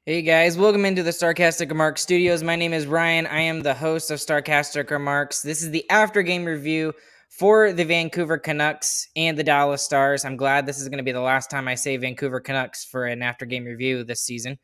Hey guys, welcome into the Starcastic Remarks Studios. My name is Ryan. I am the host of Starcastic Remarks. This is the after game review for the Vancouver Canucks and the Dallas Stars. I'm glad this is going to be the last time I say Vancouver Canucks for an after game review this season.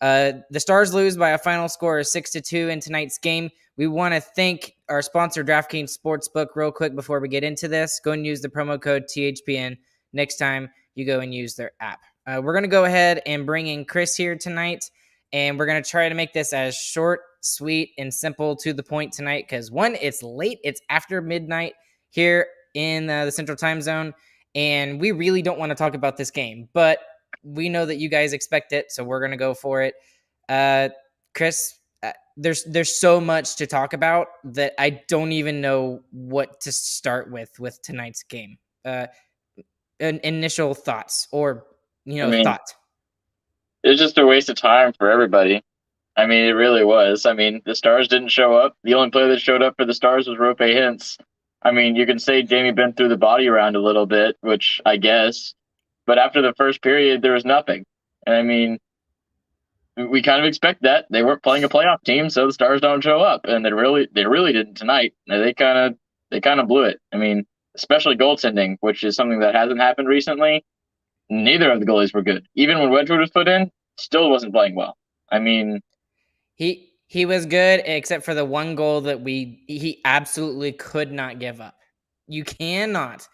The Stars lose by a final score of 6-2 in tonight's game. We want to thank our sponsor, DraftKings Sportsbook, real quick before we get into this. Go and use the promo code THPN next time you go and use their app. We're going to go ahead and bring in Chris here tonight, and we're going to try to make this as short, sweet, and simple to the point tonight because, one, it's late. It's after midnight here in the Central Time Zone, and we really don't want to talk about this game, but we know that you guys expect it, so we're going to go for it. Chris, there's so much to talk about that I don't even know what to start with tonight's game. Initial thoughts or thoughts. It's just a waste of time for everybody. I mean, it really was. I mean, the Stars didn't show up. The only player that showed up for the Stars was Roope Hintz. I mean, you can say Jamie Benn threw the body around a little bit, which I guess. But after the first period, there was nothing. And I mean, we kind of expect that. They weren't playing a playoff team, so the Stars don't show up, and they really didn't tonight. They kind of blew it. I mean, especially goaltending, which is something that hasn't happened recently. Neither of the goalies were good. Even when Wedgwood was put in, still wasn't playing well. I mean, he was good except for the one goal that he absolutely could not give up. You cannot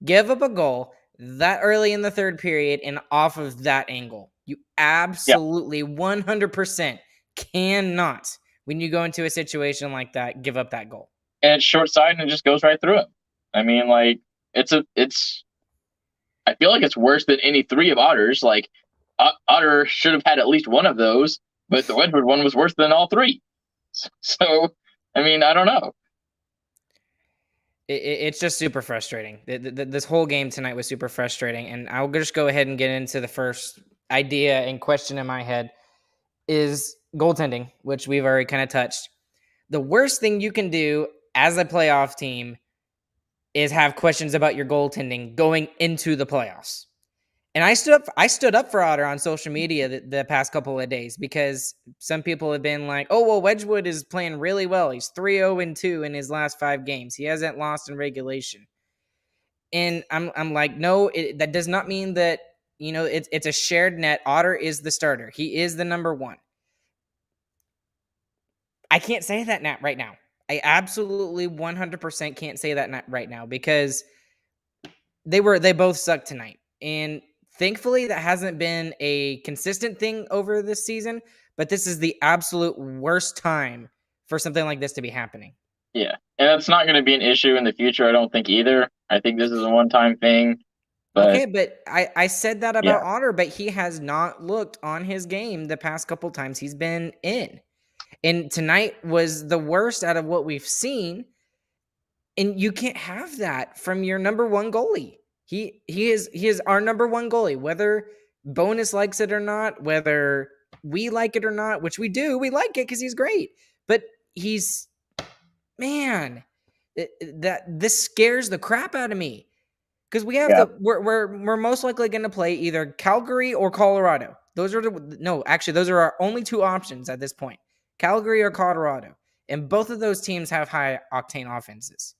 give up a goal that early in the third period and off of that angle. You absolutely 100% cannot, when you go into a situation like that, give up that goal. And it's short-sighted and it just goes right through him. I mean, like, I feel like it's worse than any three of Otter's. Like, Otter should have had at least one of those, but the Wedgwood one was worse than all three. So, I mean, I don't know. It's just super frustrating. This whole game tonight was super frustrating, and I'll just go ahead and get into the first idea and question in my head is goaltending, which we've already kind of touched. The worst thing you can do as a playoff team is have questions about your goaltending going into the playoffs. And I stood up for Otter on social media the past couple of days because some people have been like, oh, well, Wedgwood is playing really well. He's 3-0-2 in his last 5 games. He hasn't lost in regulation. And I'm like, no, that does not mean that, it's a shared net. Otter is the starter. He is the number one. I can't say that right now. I absolutely 100% can't say that right now because they both suck tonight. And thankfully, that hasn't been a consistent thing over this season, but this is the absolute worst time for something like this to be happening. Yeah, and that's not going to be an issue in the future, I don't think, either. I think this is a one-time thing. But okay, but I said that about Otter, but he has not looked on his game the past couple times he's been in. And tonight was the worst out of what we've seen. And you can't have that from your number one goalie. He is our number one goalie, whether Bonus likes it or not, whether we like it or not, which we do. We like it because he's great. But this scares the crap out of me. Because we have we're most likely going to play either Calgary or Colorado. Those are our only two options at this point. Calgary or Colorado. And both of those teams have high octane offenses.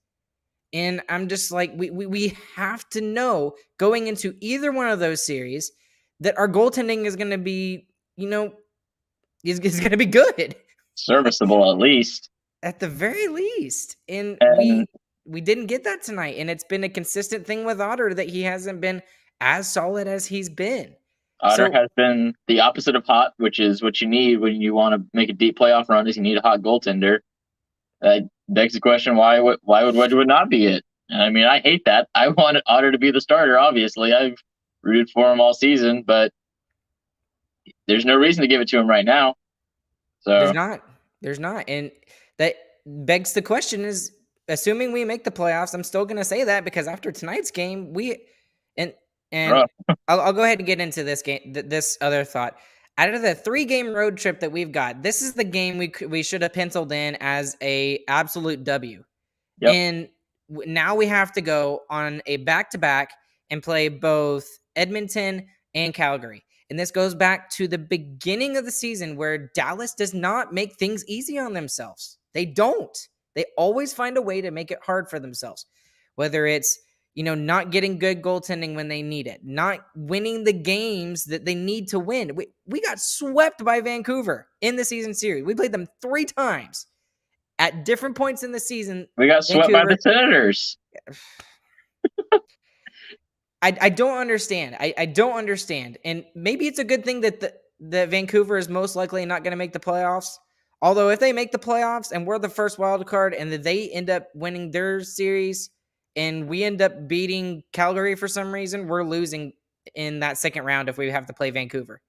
And I'm just like, we have to know going into either one of those series that our goaltending is going to be, is going to be good. Serviceable, at least. At the very least. And we didn't get that tonight. And it's been a consistent thing with Otter that he hasn't been as solid as he's been. Otter has been the opposite of hot, which is what you need when you want to make a deep playoff run, is you need a hot goaltender. That begs the question, why would Wedgwood not be it? I mean, I hate that. I wanted Otter to be the starter, obviously. I've rooted for him all season, but there's no reason to give it to him right now. So There's not. And that begs the question is, assuming we make the playoffs, I'm still going to say that because after tonight's game, I'll go ahead and get into this game, this other thought. Out of the 3-game road trip that we've got, this is the game we should have penciled in as a absolute W. Yep. And now we have to go on a back-to-back and play both Edmonton and Calgary. And this goes back to the beginning of the season where Dallas does not make things easy on themselves. They don't. They always find a way to make it hard for themselves, whether it's not getting good goaltending when they need it, not winning the games that they need to win. We got swept by Vancouver in the season series. We played them 3 times at different points in the season. We got swept by the Senators. I don't understand. I don't understand. And maybe it's a good thing that the Vancouver is most likely not going to make the playoffs. Although if they make the playoffs and we're the first wild card and that they end up winning their series and we end up beating Calgary for some reason, we're losing in that second round if we have to play Vancouver.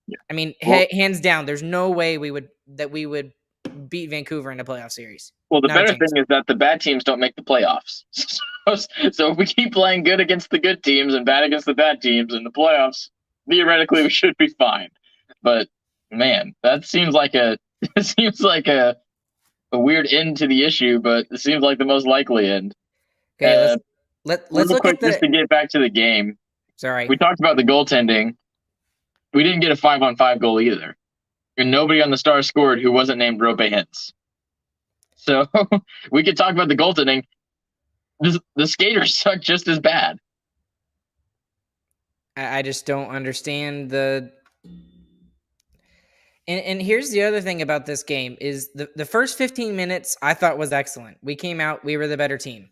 Yeah. I mean, hands down, there's no way we would beat Vancouver in a playoff series. Well, the better thing is that the bad teams don't make the playoffs. So if we keep playing good against the good teams and bad against the bad teams in the playoffs, theoretically we should be fine. But man, that seems like a weird end to the issue, but it seems like the most likely end. Okay, let's look quick, at the. Just to get back to the game. Sorry, we talked about the goaltending. We didn't get a 5-on-5 goal either, and nobody on the Stars scored who wasn't named Roope Hintz. So we could talk about the goaltending. The skaters suck just as bad. I just don't understand the. And here's the other thing about this game is the first 15 minutes I thought was excellent. We came out, we were the better team.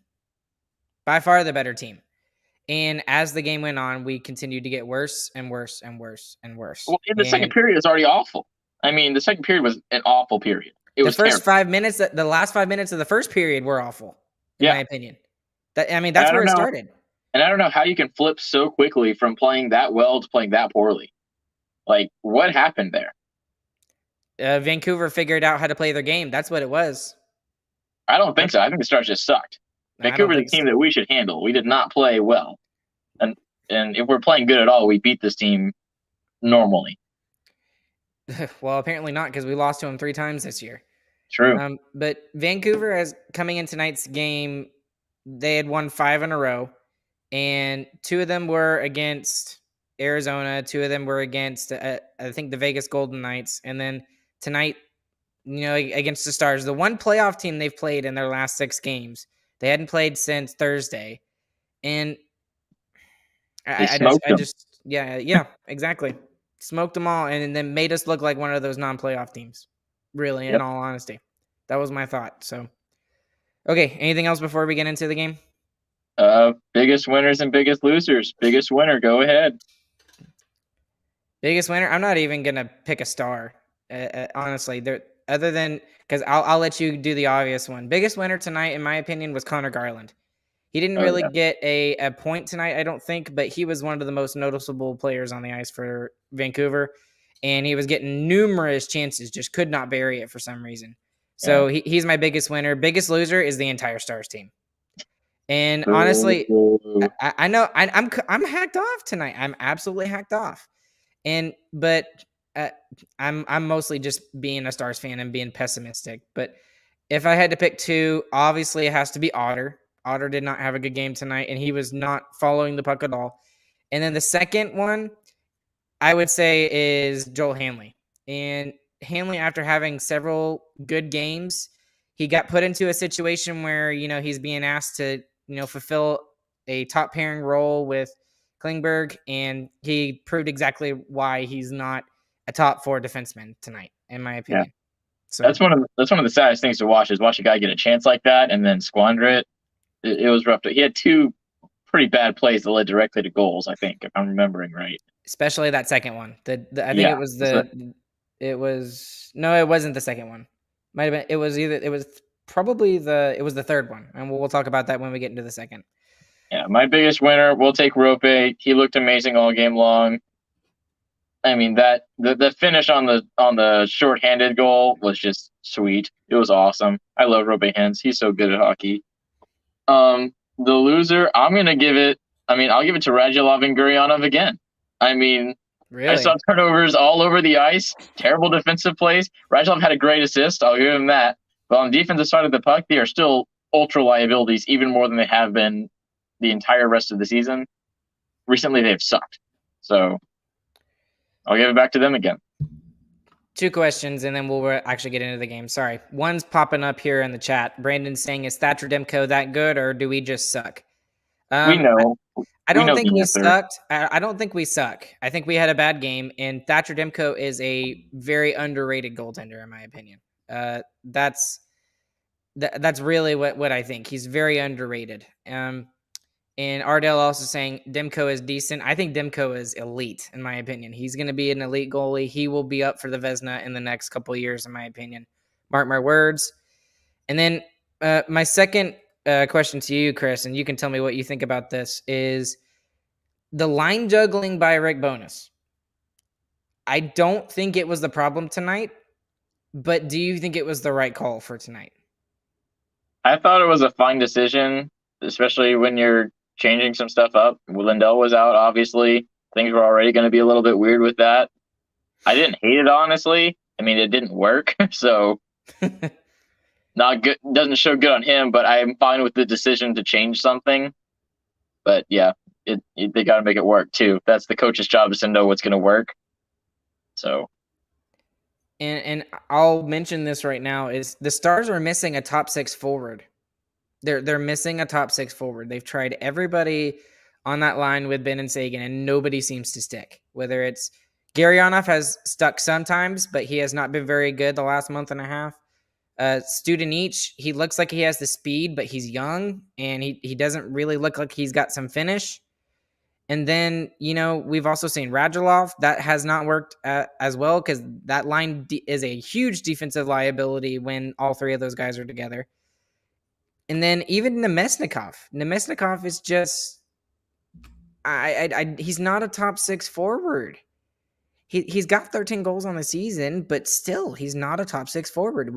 By far the better team. And as the game went on, we continued to get worse and worse and worse and worse. Well, the second period is already awful. I mean, the second period was an awful period. It was first terrible. 5 minutes, the last 5 minutes of the first period were awful, in my opinion. That's where it started. And I don't know how you can flip so quickly from playing that well to playing that poorly. Like, what happened there? Vancouver figured out how to play their game. That's what it was. I don't think so. I think the Stars just sucked. Vancouver is a team that we should handle. We did not play well. And if we're playing good at all, we beat this team normally. Well, apparently not, because we lost to them 3 times this year. True. But Vancouver, as coming in tonight's game, they had won 5 in a row, and 2 of them were against Arizona. 2 of them were against, I think, the Vegas Golden Knights. And then tonight, against the Stars, the one playoff team they've played in their last 6 games. They hadn't played since Thursday. And yeah, exactly. Smoked them all and then made us look like one of those non-playoff teams. Really, in all honesty. That was my thought. So, okay, anything else before we get into the game? Biggest winners and biggest losers. Biggest winner, go ahead. Biggest winner? I'm not even going to pick a star, honestly. Other than, because I'll let you do the obvious one. Biggest winner tonight, in my opinion, was Connor Garland. He didn't really get a point tonight, I don't think, but he was one of the most noticeable players on the ice for Vancouver, and he was getting numerous chances, just could not bury it for some reason. So he's my biggest winner. Biggest loser is the entire Stars team. And honestly, I know I'm hacked off tonight. I'm absolutely hacked off. But I'm mostly just being a Stars fan and being pessimistic. But if I had to pick 2, obviously it has to be Otter. Otter did not have a good game tonight, and he was not following the puck at all. And then the second one, I would say, is Joel Hanley. And Hanley, after having several good games, he got put into a situation where, he's being asked to, fulfill a top pairing role with Klingberg, and he proved exactly why he's not a top 4 defenseman tonight, in my opinion. Yeah. So that's one of the saddest things to watch, is watch a guy get a chance like that and then squander it. It was rough. He had 2 pretty bad plays that led directly to goals, I think, if I'm remembering right. Especially that second one. I think it was it wasn't the second one. Might have been. It was the third one, and we'll talk about that when we get into the second. Yeah, my biggest winner, we'll take Roope. He looked amazing all game long. I mean, that the finish on the shorthanded goal was just sweet. It was awesome. I love Roope Hintz. He's so good at hockey. The loser, I'll give it to Radulov and Gurionov again. I mean, really? I saw turnovers all over the ice, terrible defensive plays. Radulov had a great assist, I'll give him that. But on the defensive side of the puck, they are still ultra liabilities, even more than they have been the entire rest of the season. Recently, they've sucked. So, I'll give it back to them again. Two questions, and then we'll actually get into the game. Sorry. One's popping up here in the chat. Brandon's saying, is Thatcher Demko that good, or do we just suck? We Um, I, know. I We don't know think the we answer. sucked. I don't think we suck. I think we had a bad game, and Thatcher Demko is a very underrated goaltender, in my opinion. That's really what I think. He's very underrated. And Ardell also saying Demko is decent. I think Demko is elite, in my opinion. He's going to be an elite goalie. He will be up for the Vezina in the next couple of years, in my opinion. Mark my words. And then my second question to you, Chris, and you can tell me what you think about this, is the line juggling by Rick Bowness. I don't think it was the problem tonight, but do you think it was the right call for tonight? I thought it was a fine decision, especially when you're changing some stuff up. Lindell was out, obviously. Things were already going to be a little bit weird with that. I didn't hate it, honestly. I mean, it didn't work, so not good. Doesn't show good on him, but I'm fine with the decision to change something. But yeah, they got to make it work too. That's the coach's job, is to know what's going to work. So, and I'll mention this right now, is the Stars are missing a top six forward. They're missing a top six forward. They've tried everybody on that line with Ben and Sagan, and nobody seems to stick. Whether it's Garyanov has stuck sometimes, but he has not been very good the last month and a half. Studenic, he looks like he has the speed, but he's young, and he doesn't really look like he's got some finish. And then, we've also seen Radulov. That has not worked as well, because that line is a huge defensive liability when all three of those guys are together. And then even Nemesnikov is just, he's not a top six forward. He's got 13 goals on the season, but still, he's not a top six forward.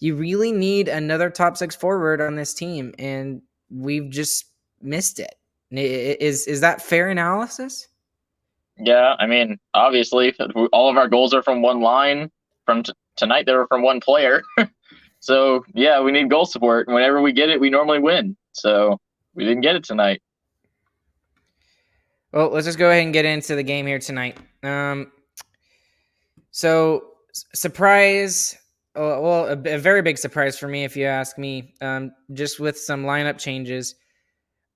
You really need another top six forward on this team, and we've just missed it. Is that fair analysis? yeah, I mean, obviously, all of our goals are from one line. From tonight, they were from one player. So, yeah, we need goal support. Whenever we get it, we normally win. So, we didn't get it tonight. Well, let's just go ahead and get into the game here tonight. So, surprise. Well, a very big surprise for me, if you ask me, just with some lineup changes.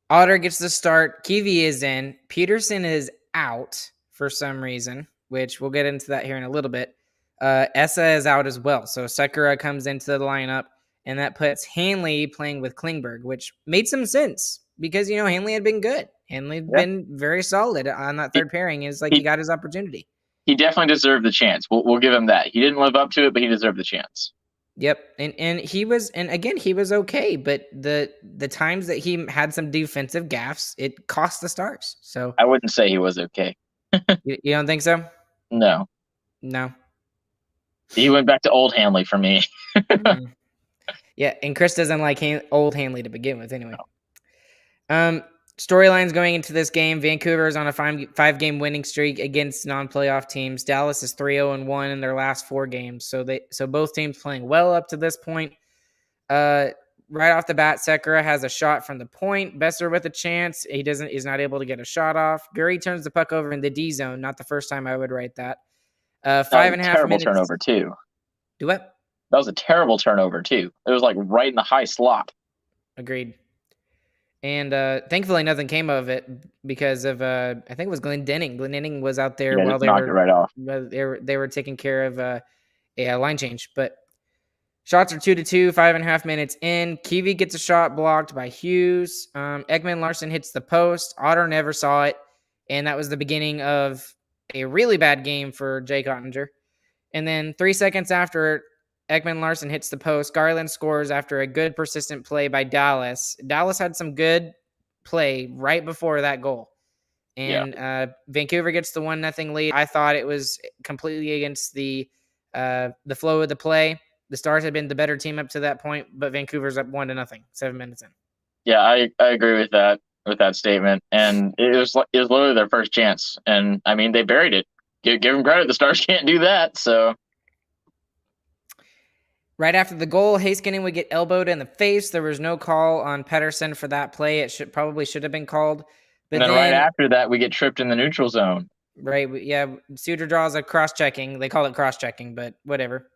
Otter gets the start. Kiwi is in. Peterson is out for some reason, which we'll get into that here in a little bit. Essa is out as well. So Sekera comes into the lineup, and that puts Hanley playing with Klingberg, which made some sense because, Hanley had been good. Hanley had been very solid on that third pairing. It's like he got his opportunity. He definitely deserved the chance. We'll give him that. He didn't live up to it, but he deserved the chance. Yep, and he was, and again, he was okay, but the times that he had some defensive gaffes, it cost the Stars. So I wouldn't say he was okay. you don't think so? No. He went back to old Hanley for me. Yeah, and Chris doesn't like old Hanley to begin with, anyway. Storylines going into this game: Vancouver is on a five-game winning streak against non-playoff teams. Dallas is 3-0-1 in their last 4 games. So both teams playing well up to this point. Right off the bat, Sekera has a shot from the point. Besser with a chance. He's not able to get a shot off. Gurry turns the puck over in the D zone. Not the first time I would write that. 5.5 minutes. Terrible turnover too. Do what? That was a terrible turnover too. It was like right in the high slot. Agreed. And thankfully, nothing came of it because of I think it was Glendening. Glendening was out there while they were right off. They were taking care of a line change. But shots are 2-2, 5.5 minutes in. Kiwi gets a shot blocked by Hughes. Ekman Larson hits the post. Otter never saw it, and that was the beginning of a really bad game for Jake Ottinger. And then 3 seconds after Ekman Larson hits the post, Garland scores after a good persistent play by Dallas. Dallas had some good play right before that goal. And Vancouver gets the 1-0 lead. I thought it was completely against the flow of the play. The Stars had been the better team up to that point, but Vancouver's up 1-0, 7 minutes in. Yeah, I agree with that statement. And it was literally their first chance. And I mean, they buried it. Give them credit. The Stars can't do that. So right after the goal, Heiskanen would get elbowed in the face. There was no call on Pettersson for that play. It should have been called. But then right after that, we get tripped in the neutral zone. right? Yeah, Suter draws a cross-checking. They call it cross-checking, but whatever.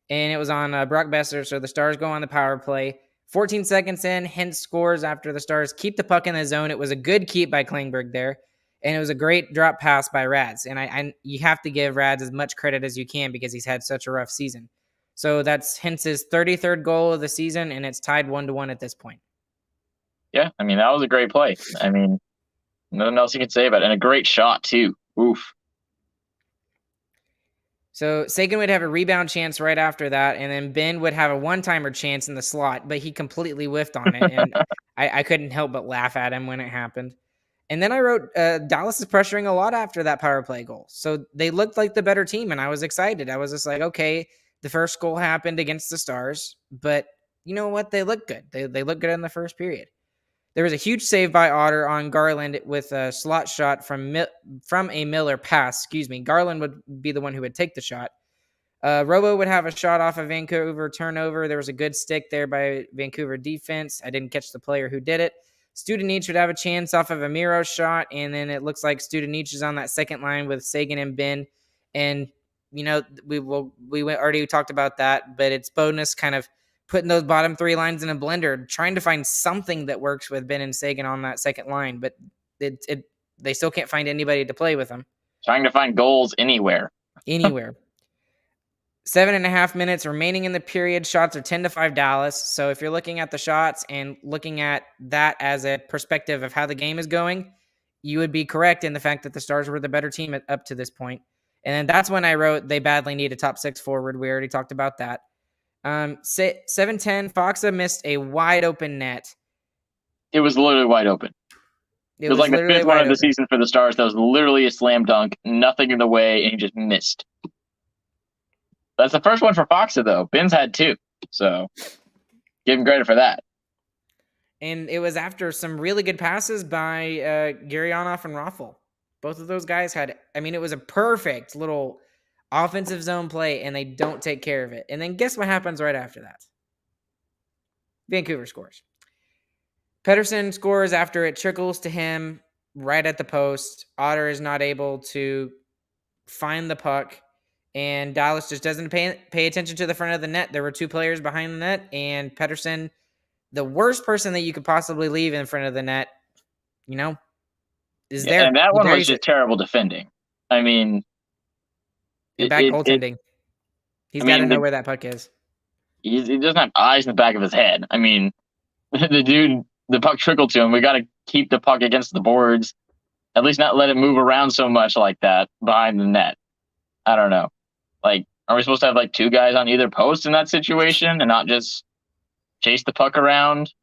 And it was on Brock Besser, so the Stars go on the power play. 14 seconds in, Hintz scores after the Stars keep the puck in the zone. It was a good keep by Klingberg there, and it was a great drop pass by Rads. And you have to give Rads as much credit as you can because he's had such a rough season. So that's Hintz's 33rd goal of the season, and it's tied 1-1 at this point. Yeah, I mean, that was a great play. I mean, nothing else you can say about it. And a great shot, too. Oof. So Sagan would have a rebound chance right after that, and then Ben would have a one-timer chance in the slot, but he completely whiffed on it, and I couldn't help but laugh at him when it happened. And then I wrote, Dallas is pressuring a lot after that power play goal. So they looked like the better team, and I was excited. I was just like, okay, the first goal happened against the Stars, but you know what? They look good. They look good in the first period. There was a huge save by Otter on Garland with a slot shot from a Miller pass. Excuse me. Garland would be the one who would take the shot. Robo would have a shot off a Vancouver turnover. There was a good stick there by Vancouver defense. I didn't catch the player who did it. Studenich would have a chance off of a Miro shot, and then it looks like Studenich is on that second line with Sagan and Ben. And, you know, we already talked about that, but it's bonus kind of putting those bottom three lines in a blender, trying to find something that works with Ben and Sagan on that second line, but they still can't find anybody to play with them. Trying to find goals anywhere. Anywhere. 7.5 minutes remaining in the period. Shots are 10-5 Dallas. So if you're looking at the shots and looking at that as a perspective of how the game is going, you would be correct in the fact that the Stars were the better team up to this point. And then that's when I wrote they badly need a top six forward. We already talked about that. 7-10, Foxa missed a wide open net. It was literally wide open. It was like the fifth one of the season for the Stars. That was literally a slam dunk, nothing in the way, and he just missed. That's the first one for Foxa, though. Ben's had two, so give him credit for that. And it was after some really good passes by Gurianov and Raffl. Both of those guys had, I mean, it was a perfect little offensive zone play, and they don't take care of it. And then guess what happens right after that? Vancouver scores. Pettersson scores after it trickles to him right at the post. Otter is not able to find the puck, and Dallas just doesn't pay attention to the front of the net. There were two players behind the net, and Pettersson, the worst person that you could possibly leave in front of the net, you know, is there. And that one was just terrible defending. I mean, back goaltending. He's got to know where that puck is. He doesn't have eyes in the back of his head. I mean, the puck trickled to him. We got to keep the puck against the boards. At least not let it move around so much like that behind the net. I don't know. Like, are we supposed to have like two guys on either post in that situation and not just chase the puck around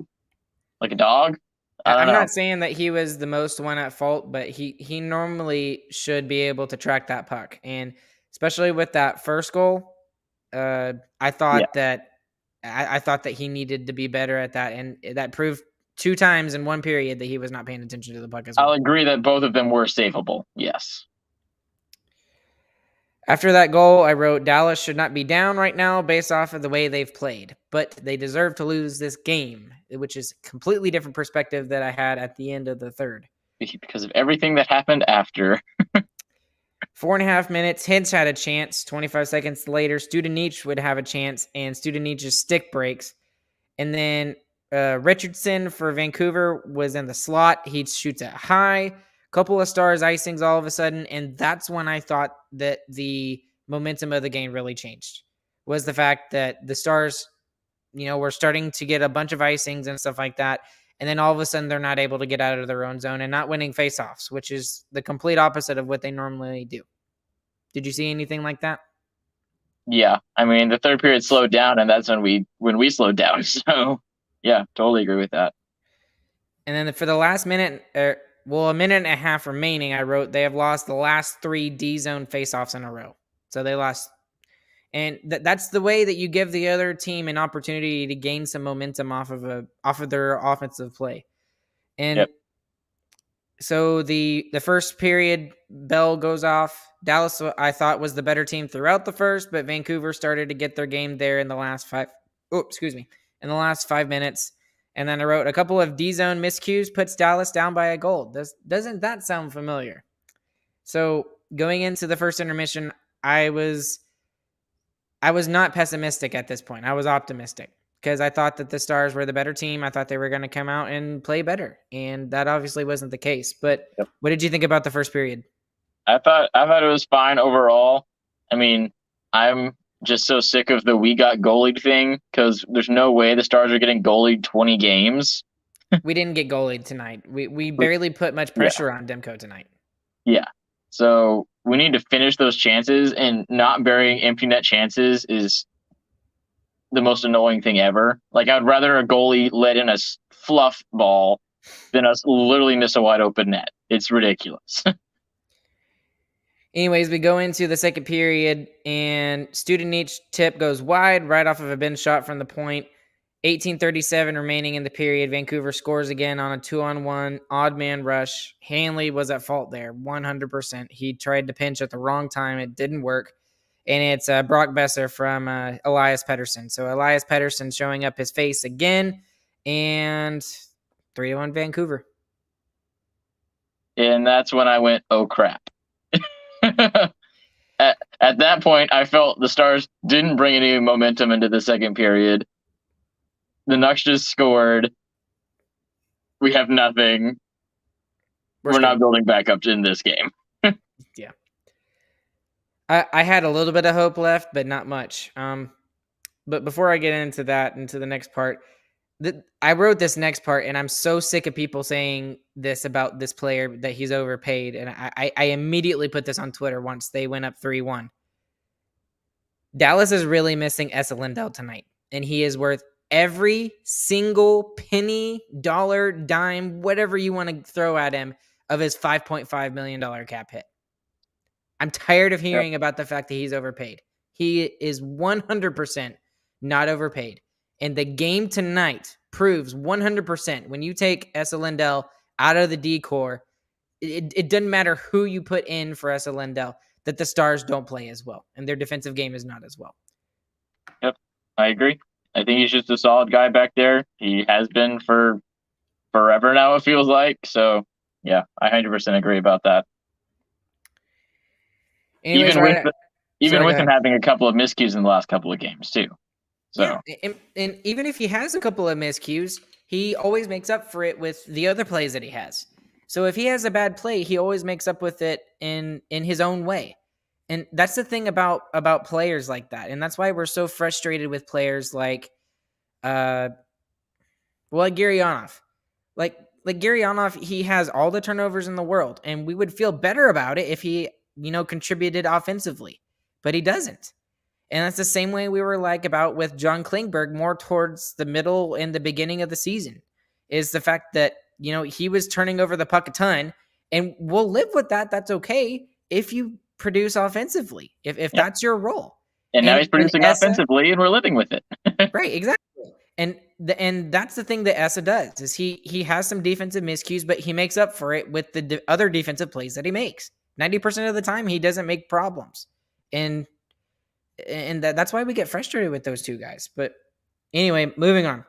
like a dog? I'm not saying that he was the most one at fault, but he normally should be able to track that puck. And especially with that first goal, I thought that he needed to be better at that, and that proved two times in one period that he was not paying attention to the puck as well. I'll agree that both of them were savable. Yes. After that goal, I wrote Dallas should not be down right now based off of the way they've played, but they deserve to lose this game, which is a completely different perspective that I had at the end of the third. Because of everything that happened after. 4.5 minutes, Hintz had a chance. 25 seconds later, Studenich would have a chance, and Studenich's stick breaks. And then Richardson for Vancouver was in the slot. He shoots it high. Couple of Stars icings all of a sudden, and that's when I thought that the momentum of the game really changed. Was the fact that the Stars, were starting to get a bunch of icings and stuff like that, and then all of a sudden they're not able to get out of their own zone and not winning faceoffs, which is the complete opposite of what they normally do. Did you see anything like that? Yeah, I mean the third period slowed down, and that's when we slowed down. So yeah, totally agree with that. And then for the last minute. A minute and a half remaining, I wrote they have lost the last 3 D-zone faceoffs in a row. So they lost. And that's the way that you give the other team an opportunity to gain some momentum off of their offensive play. And so the first period bell goes off. Dallas, I thought, was the better team throughout the first, but Vancouver started to get their game there in the last 5 minutes. And then I wrote a couple of D-zone miscues puts Dallas down by a goal. Doesn't that sound familiar? So going into the first intermission, I was not pessimistic at this point. I was optimistic because I thought that the Stars were the better team. I thought they were going to come out and play better, and that obviously wasn't the case. But Yep. what did you think about the first period? I thought it was fine overall. I mean, I'm just so sick of the we got goalied thing because there's no way the Stars are getting goalied 20 games. We didn't get goalied tonight. We But barely put much yeah, pressure on Demko tonight. yeah. So we need to finish those chances, and not burying empty net chances is the most annoying thing ever. Like, I'd rather a goalie let in a fluff ball than us literally miss a wide open net. It's ridiculous. Anyways, we go into the second period, and Studenic tip goes wide right off of a bench shot from the point. 18:37 remaining in the period. Vancouver scores again on a 2-on-1 odd man rush. Hanley was at fault there, 100%. He tried to pinch at the wrong time. It didn't work. And it's Brock Besser from Elias Pettersson. So Elias Pettersson showing up his face again, and 3-1 Vancouver. And that's when I went, oh crap. at that point, I felt the Stars didn't bring any momentum into the second period. The Nucks just scored. We have nothing. We're not building back up in this game. Yeah. I had a little bit of hope left, but not much. But before I get into that, into the next part, I wrote this next part, and I'm so sick of people saying this about this player, that he's overpaid. And I immediately put this on Twitter once they went up 3-1. Dallas is really missing Esa Lindell tonight, and he is worth every single penny, dollar, dime, whatever you want to throw at him of his $5.5 million cap hit. I'm tired of hearing about the fact that he's overpaid. He is 100% not overpaid. And the game tonight proves 100% when you take Esa Lindell out of the D-core, it doesn't matter who you put in for Esa Lindell, that the Stars don't play as well, and their defensive game is not as well. Yep, I agree. I think he's just a solid guy back there. He has been for forever now, it feels like. So, yeah, I 100% agree about that. Anyways, even with him having a couple of miscues in the last couple of games, too. So. Yeah, and even if he has a couple of miscues, he always makes up for it with the other plays that he has. So if he has a bad play, he always makes up with it in his own way. And that's the thing about players like that. And that's why we're so frustrated with players like Gary Onov. Like Gary Onov, he has all the turnovers in the world, and we would feel better about it if he, contributed offensively. But he doesn't. And that's the same way we were about with John Klingberg more towards the middle and the beginning of the season, is the fact that, he was turning over the puck a ton, and we'll live with that. That's okay if you produce offensively, if that's your role. And now he's producing offensively, and we're living with it. Right, exactly. And that's the thing that Esa does, is he has some defensive miscues, but he makes up for it with the other defensive plays that he makes. 90% of the time, he doesn't make problems. And that's why we get frustrated with those two guys. But anyway, moving on.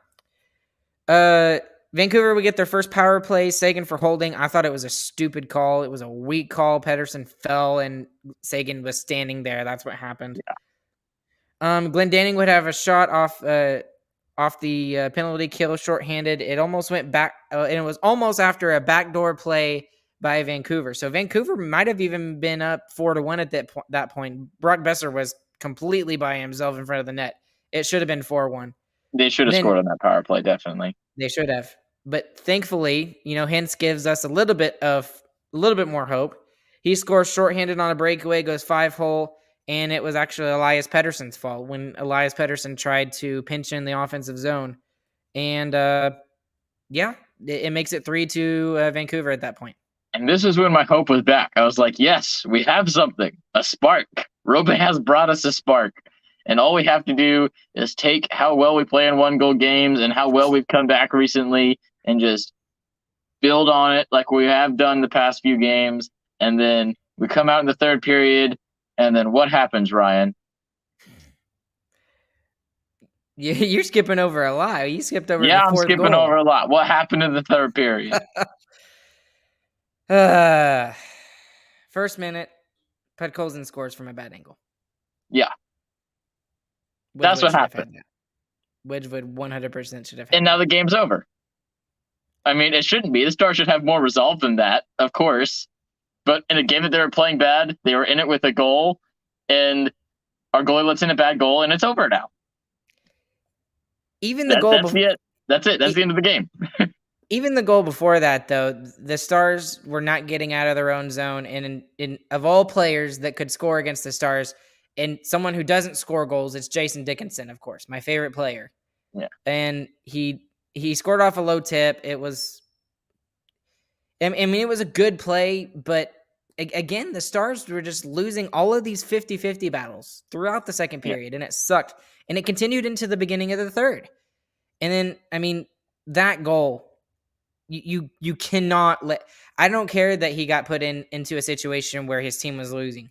Vancouver, we get their first power play. Seguin for holding. I thought it was a stupid call. It was a weak call. Pettersson fell, and Seguin was standing there. That's what happened. Yeah. Glendening would have a shot off the penalty kill, shorthanded. It almost went back, and it was almost after a backdoor play by Vancouver. So Vancouver might have even been up 4-1 at that point. Brock Besser was completely by himself in front of the net. It should have been 4-1. They should have scored on that power play, definitely. They should have. But thankfully, Hintz gives us a little bit more hope. He scores shorthanded on a breakaway, goes 5-hole, and it was actually Elias Pettersson's fault when Elias Pettersson tried to pinch in the offensive zone. And it makes it 3-2 Vancouver at that point. And this is when my hope was back. I was like, yes, we have something, a spark. Robe has brought us a spark. And all we have to do is take how well we play in one-goal games and how well we've come back recently and just build on it like we have done the past few games. And then we come out in the third period, and then what happens, Ryan? You're skipping over a lot. You skipped over the fourth goal. I'm skipping over a lot. What happened in the third period? First minute, Podkolzin scores from a bad angle. Yeah, that's Wedgwood what should have happened. had that. Wedgwood 100% should have had And now that. the game's over. I mean, it shouldn't be. The Stars should have more resolve than that, of course. But in a game that they were playing bad, they were in it with a goal, and our goalie lets in a bad goal, and it's over now. Even the goal That's it. That's it. That's the end of the game. Even the goal before that, though, the Stars were not getting out of their own zone. And of all players that could score against the Stars, and someone who doesn't score goals, it's Jason Dickinson, of course, my favorite player. Yeah. And he scored off a low tip. It was, I mean, it was a good play, but again, the Stars were just losing all of these 50-50 battles throughout the second period, and it sucked. And it continued into the beginning of the third. And then, I mean, that goal, you cannot let. I don't care that he got put into a situation where his team was losing.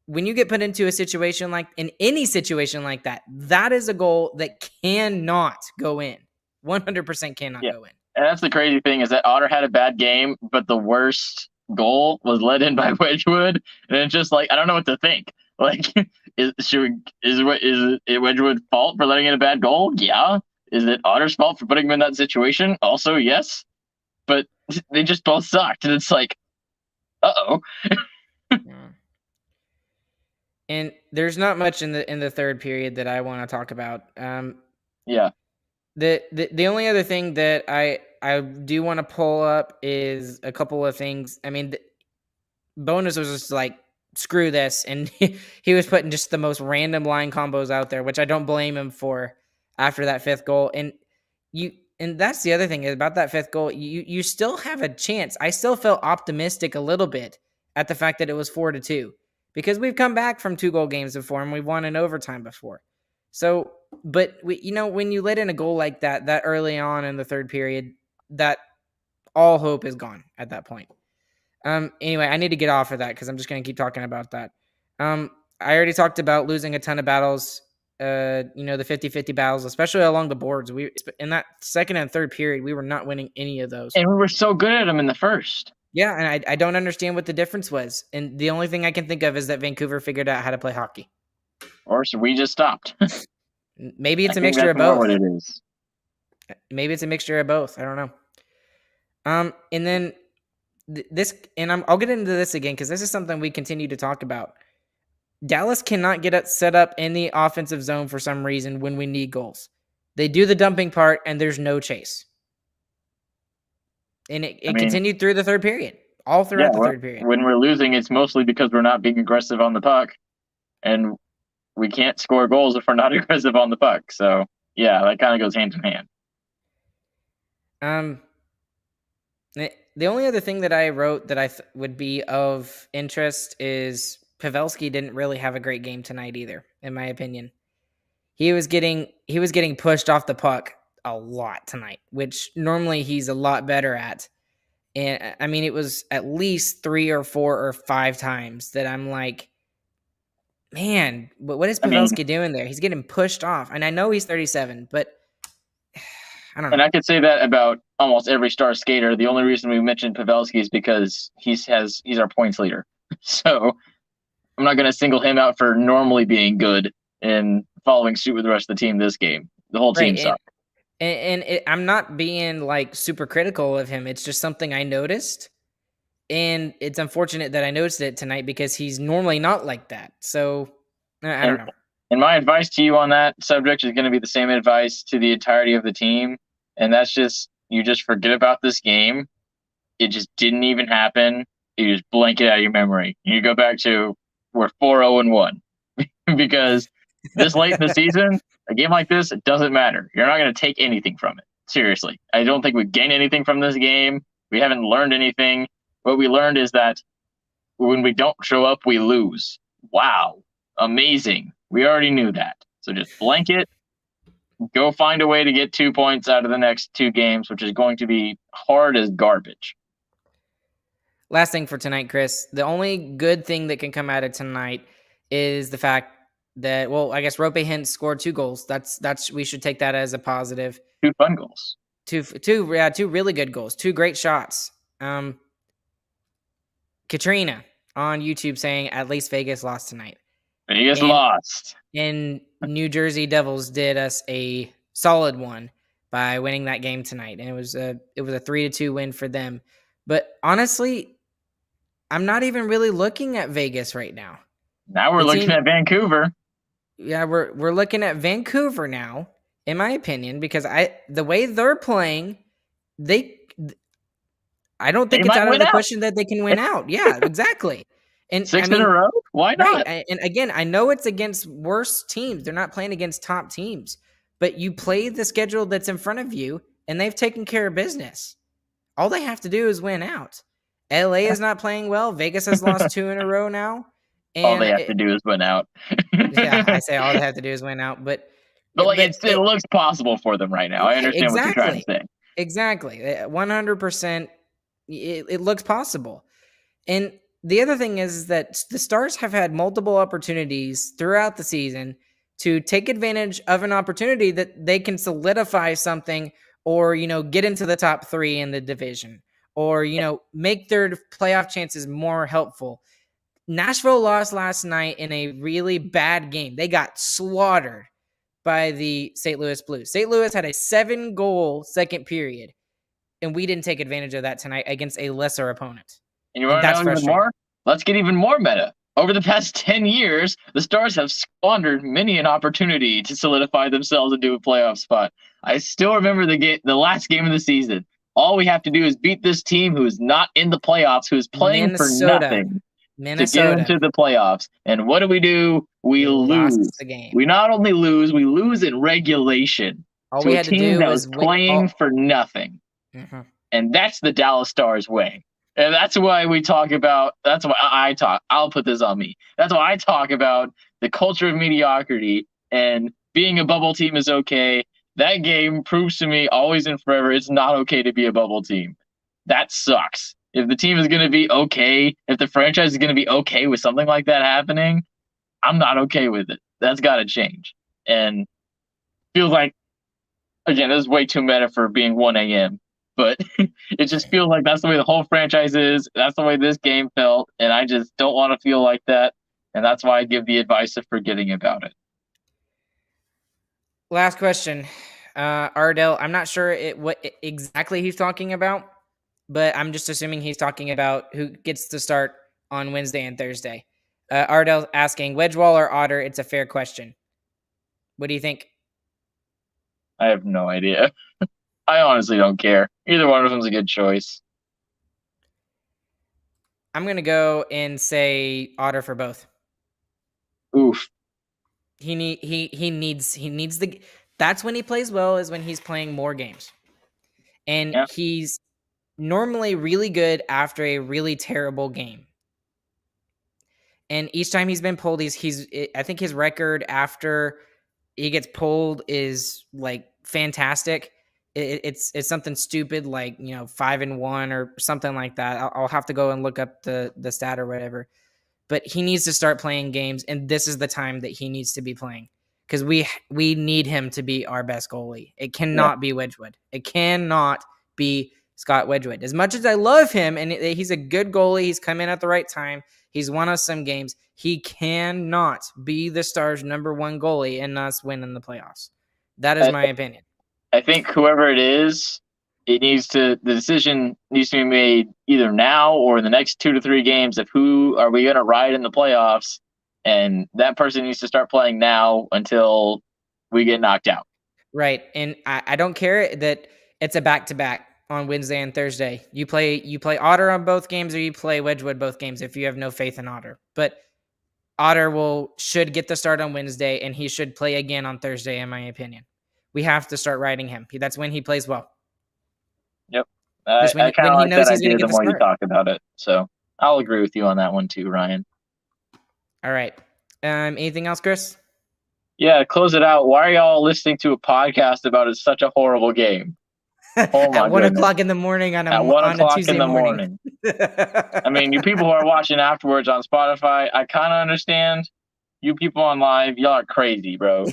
When you get put into a situation in any situation like that, that is a goal that cannot go in. 100% cannot go in. And that's the crazy thing is that Otter had a bad game, but the worst goal was let in by Wedgwood, and it's just like I don't know what to think. Like, is it Wedgwood's fault for letting in a bad goal? Yeah. Is it Otter's fault for putting him in that situation? Also, yes. But they just both sucked, and it's like, uh-oh. And there's not much in the third period that I want to talk about. Yeah. The only other thing that I do want to pull up is a couple of things. I mean, Bonus was just like, screw this, and he was putting just the most random line combos out there, which I don't blame him for after that fifth goal. And that's the other thing about that fifth goal. You still have a chance. I still felt optimistic a little bit at the fact that it was 4-2 because we've come back from 2-goal games before and we've won in overtime before. So, but when you let in a goal like that early on in the third period, that all hope is gone at that point. Anyway, I need to get off of that because I'm just going to keep talking about that. I already talked about losing a ton of battles, the 50-50 battles, especially along the boards. We in that second and third period, we were not winning any of those. And we were so good at them in the first. Yeah, and I don't understand what the difference was. And the only thing I can think of is that Vancouver figured out how to play hockey. Or so we just stopped. Maybe it's a mixture of both. What it is. Maybe it's a mixture of both. I don't know. And then this, and I'll get into this again because this is something we continue to talk about. Dallas cannot get it set up in the offensive zone for some reason when we need goals. They do the dumping part, and there's no chase. And it continued through the third period, all throughout the third period. When we're losing, it's mostly because we're not being aggressive on the puck, and we can't score goals if we're not aggressive on the puck. So, yeah, that kind of goes hand in hand. The only other thing that I wrote that I would be of interest is Pavelski didn't really have a great game tonight either, in my opinion. He was getting pushed off the puck a lot tonight, which normally he's a lot better at. And I mean, it was at least 3 or 4 or 5 times that I'm like, man, what is Pavelski doing there? He's getting pushed off. And I know he's 37, but I don't know. And I could say that about almost every star skater. The only reason we mentioned Pavelski is because he's our points leader. So I'm not going to single him out for normally being good and following suit with the rest of the team this game. The whole team sucked. And I'm not being like super critical of him. It's just something I noticed. And it's unfortunate that I noticed it tonight because he's normally not like that. So I don't know. And my advice to you on that subject is going to be the same advice to the entirety of the team. And that's just, you just forget about this game. It just didn't even happen. You just blank it out of your memory. You go back to, we're 4-0-1 because this late in the season, a game like this, it doesn't matter. You're not going to take anything from it. Seriously. I don't think we gain anything from this game. We haven't learned anything. What we learned is that when we don't show up, we lose. Wow. Amazing. We already knew that. So just blank it. Go find a way to get 2 points out of the next 2 games, which is going to be hard as garbage. Last thing for tonight, Chris. The only good thing that can come out of tonight is the fact that, well, I guess Rope Hintz scored 2 goals. That's we should take that as a positive. 2 fun goals. 2 really good goals. 2 great shots. Katrina, on YouTube saying at least Vegas lost tonight. Vegas And lost. New Jersey Devils did us a solid one by winning that game tonight, and it was a 3-2 win for them. But honestly, I'm not even really looking at Vegas right now. Now we're looking at Vancouver. Yeah, we're looking at Vancouver now, in my opinion, because the way they're playing, I don't think it's out of the question that they can win out. Yeah, exactly. And 6 in a row? Why not? Right. And again, I know it's against worse teams. They're not playing against top teams, but you play the schedule that's in front of you, and they've taken care of business. All they have to do is win out. LA is not playing well. Vegas has lost 2 in a row now. And all they have to do is win out. Yeah, I say all they have to do is win out, but it looks possible for them right now. I understand what you're trying to say. Exactly. 100%. It looks possible. And the other thing is that the Stars have had multiple opportunities throughout the season to take advantage of an opportunity that they can solidify something or, get into the top 3 in the division or, make their playoff chances more helpful. Nashville lost last night in a really bad game. They got slaughtered by the St. Louis Blues. St. Louis had a 7-goal second period, and we didn't take advantage of that tonight against a lesser opponent. And you want to know even more? Let's get even more meta. Over the past 10 years, the Stars have squandered many an opportunity to solidify themselves into a playoff spot. I still remember the last game of the season. All we have to do is beat this team who is not in the playoffs, who is playing for nothing to get into the playoffs. And what do? We lose. The game. We not only lose, we lose in regulation. All we had to do was playing for nothing. Mm-hmm. And that's the Dallas Stars way. And that's why we talk about, that's why I talk, I'll put this on me. That's why I talk about the culture of mediocrity and being a bubble team is okay. That game proves to me always and forever it's not okay to be a bubble team. That sucks. If the team is going to be okay, if the franchise is going to be okay with something like that happening, I'm not okay with it. That's got to change. And feels like, again, this is way too meta for being 1 a.m., but it just feels like that's the way the whole franchise is. That's the way this game felt, and I just don't want to feel like that, and that's why I give the advice of forgetting about it. Last question. Ardell, I'm not sure what exactly he's talking about, but I'm just assuming he's talking about who gets to start on Wednesday and Thursday. Ardell asking, Wedgewall or Otter? It's a fair question. What do you think? I have no idea. I honestly don't care. Either one of them's a good choice. I'm going to go and say Otter for both. Oof. He needs the. That's when he plays well, is when he's playing more games. And he's normally really good after a really terrible game. And each time he's been pulled, I think his record after he gets pulled is like fantastic. It's something stupid like 5-1 or something like that. I'll have to go and look up the stat or whatever. But he needs to start playing games, and this is the time that he needs to be playing because we need him to be our best goalie. It cannot be Wedgwood. It cannot be Scott Wedgwood. As much as I love him, and he's a good goalie, he's come in at the right time. He's won us some games. He cannot be the Stars' number 1 goalie and us win in the playoffs. That is my opinion. I think whoever it is, the decision needs to be made either now or in the next 2 to 3 games of who are we going to ride in the playoffs, and that person needs to start playing now until we get knocked out. Right, and I don't care that it's a back-to-back on Wednesday and Thursday. You play Otter on both games or you play Wedgwood both games if you have no faith in Otter. But Otter should get the start on Wednesday, and he should play again on Thursday, in my opinion. We have to start riding him. That's when he plays well. Yep. I kind of like that idea the more you talk about it. So I'll agree with you on that one too, Ryan. All right. Anything else, Chris? Yeah, to close it out, why are y'all listening to a podcast about such a horrible game? Oh at 1 o'clock in the morning on a Tuesday morning. I mean, you people who are watching afterwards on Spotify, I kind of understand. You people on live, y'all are crazy, bro.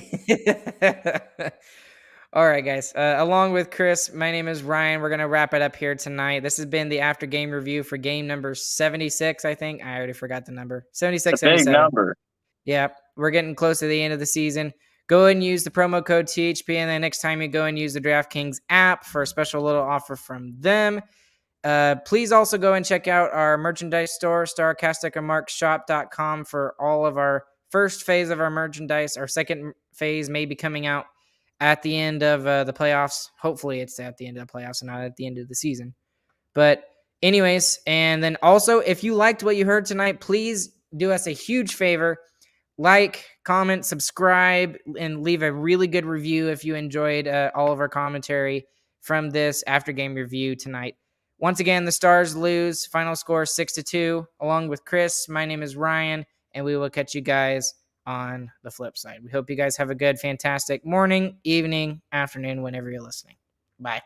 All right, guys. Along with Chris, my name is Ryan. We're going to wrap it up here tonight. This has been the after game review for game number 76, I think. I already forgot the number. 76, It's a big 77. number. Yeah, we're getting close to the end of the season. Go ahead and use the promo code THP, and then next time you go and use the DraftKings app for a special little offer from them. Please also go and check out our merchandise store, starcasticandmarkshop.com, for all of our first phase of our merchandise. Our second phase may be coming out at the end of the playoffs. Hopefully it's at the end of the playoffs and not at the end of the season. But anyways, and then also, if you liked what you heard tonight, please do us a huge favor. Like, comment, subscribe, and leave a really good review if you enjoyed all of our commentary from this after game review tonight. Once again, the Stars lose. Final score 6-2. Along with Chris, my name is Ryan, and we will catch you guys on the flip side. We hope you guys have a good, fantastic morning, evening, afternoon, whenever you're listening. Bye.